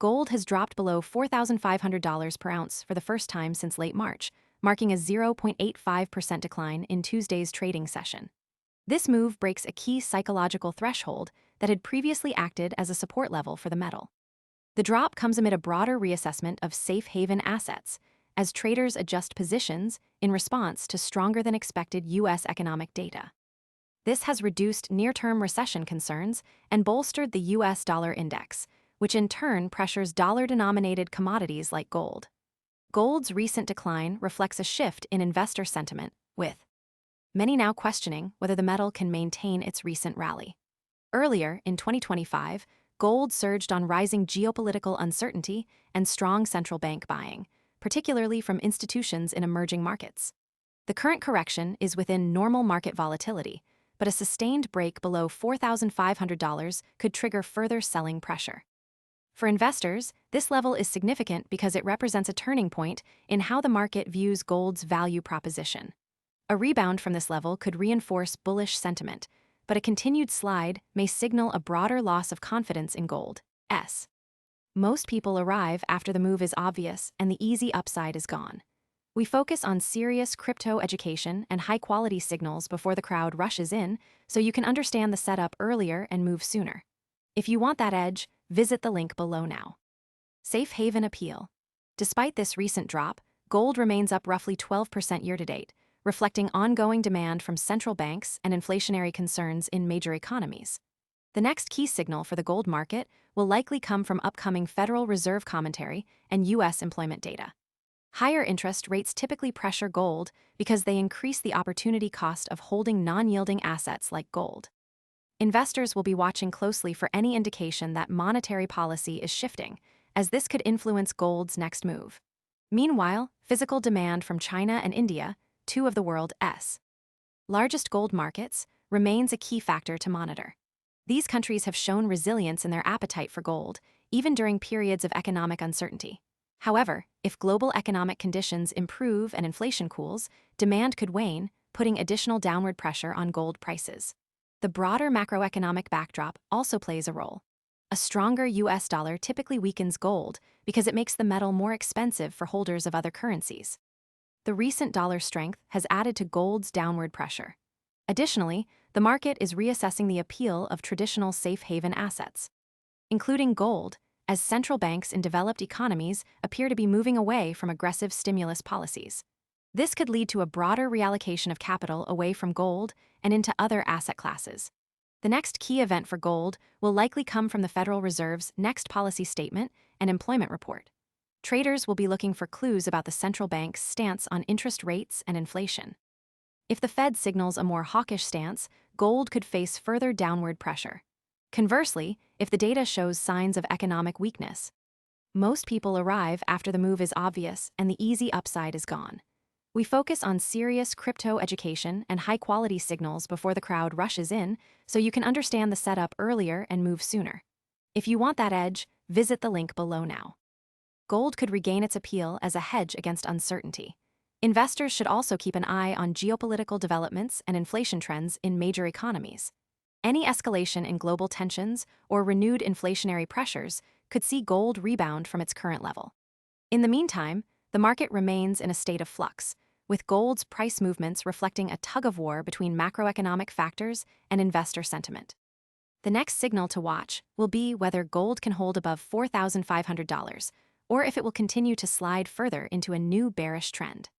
Gold has dropped below $4,500 per ounce for the first time since late March, marking a 0.85% decline in Tuesday's trading session. This move breaks a key psychological threshold that had previously acted as a support level for the metal. The drop comes amid a broader reassessment of safe haven assets, as traders adjust positions in response to stronger than expected U.S. economic data. This has reduced near-term recession concerns and bolstered the U.S. dollar index, which in turn pressures dollar-denominated commodities like gold. Gold's recent decline reflects a shift in investor sentiment, with many now questioning whether the metal can maintain its recent rally. Earlier, in 2025, gold surged on rising geopolitical uncertainty and strong central bank buying, particularly from institutions in emerging markets. The current correction is within normal market volatility, but a sustained break below $4,500 could trigger further selling pressure. For investors, this level is significant because it represents a turning point in how the market views gold's value proposition. A rebound from this level could reinforce bullish sentiment, but a continued slide may signal a broader loss of confidence in gold. Most people arrive after the move is obvious and the easy upside is gone. We focus on serious crypto education and high-quality signals before the crowd rushes in, so you can understand the setup earlier and move sooner. If you want that edge, visit the link below now. Safe haven appeal. Despite this recent drop, gold remains up roughly 12% year-to-date, reflecting ongoing demand from central banks and inflationary concerns in major economies. The next key signal for the gold market will likely come from upcoming Federal Reserve commentary and U.S. employment data. Higher interest rates typically pressure gold because they increase the opportunity cost of holding non-yielding assets like gold. Investors will be watching closely for any indication that monetary policy is shifting, as this could influence gold's next move. Meanwhile, physical demand from China and India, two of the world's largest gold markets, remains a key factor to monitor. These countries have shown resilience in their appetite for gold, even during periods of economic uncertainty. However, if global economic conditions improve and inflation cools, demand could wane, putting additional downward pressure on gold prices. The broader macroeconomic backdrop also plays a role. A stronger U.S. dollar typically weakens gold because it makes the metal more expensive for holders of other currencies. The recent dollar strength has added to gold's downward pressure. Additionally, the market is reassessing the appeal of traditional safe haven assets, including gold, as central banks in developed economies appear to be moving away from aggressive stimulus policies. This could lead to a broader reallocation of capital away from gold and into other asset classes. The next key event for gold will likely come from the Federal Reserve's next policy statement and employment report. Traders will be looking for clues about the central bank's stance on interest rates and inflation. If the Fed signals a more hawkish stance, gold could face further downward pressure. Conversely, if the data shows signs of economic weakness, most people arrive after the move is obvious and the easy upside is gone. We focus on serious crypto education and high-quality signals before the crowd rushes in, so you can understand the setup earlier and move sooner. If you want that edge, visit the link below now. Gold could regain its appeal as a hedge against uncertainty. Investors should also keep an eye on geopolitical developments and inflation trends in major economies. Any escalation in global tensions or renewed inflationary pressures could see gold rebound from its current level. In the meantime, the market remains in a state of flux, with gold's price movements reflecting a tug-of-war between macroeconomic factors and investor sentiment. The next signal to watch will be whether gold can hold above $4,500, or if it will continue to slide further into a new bearish trend.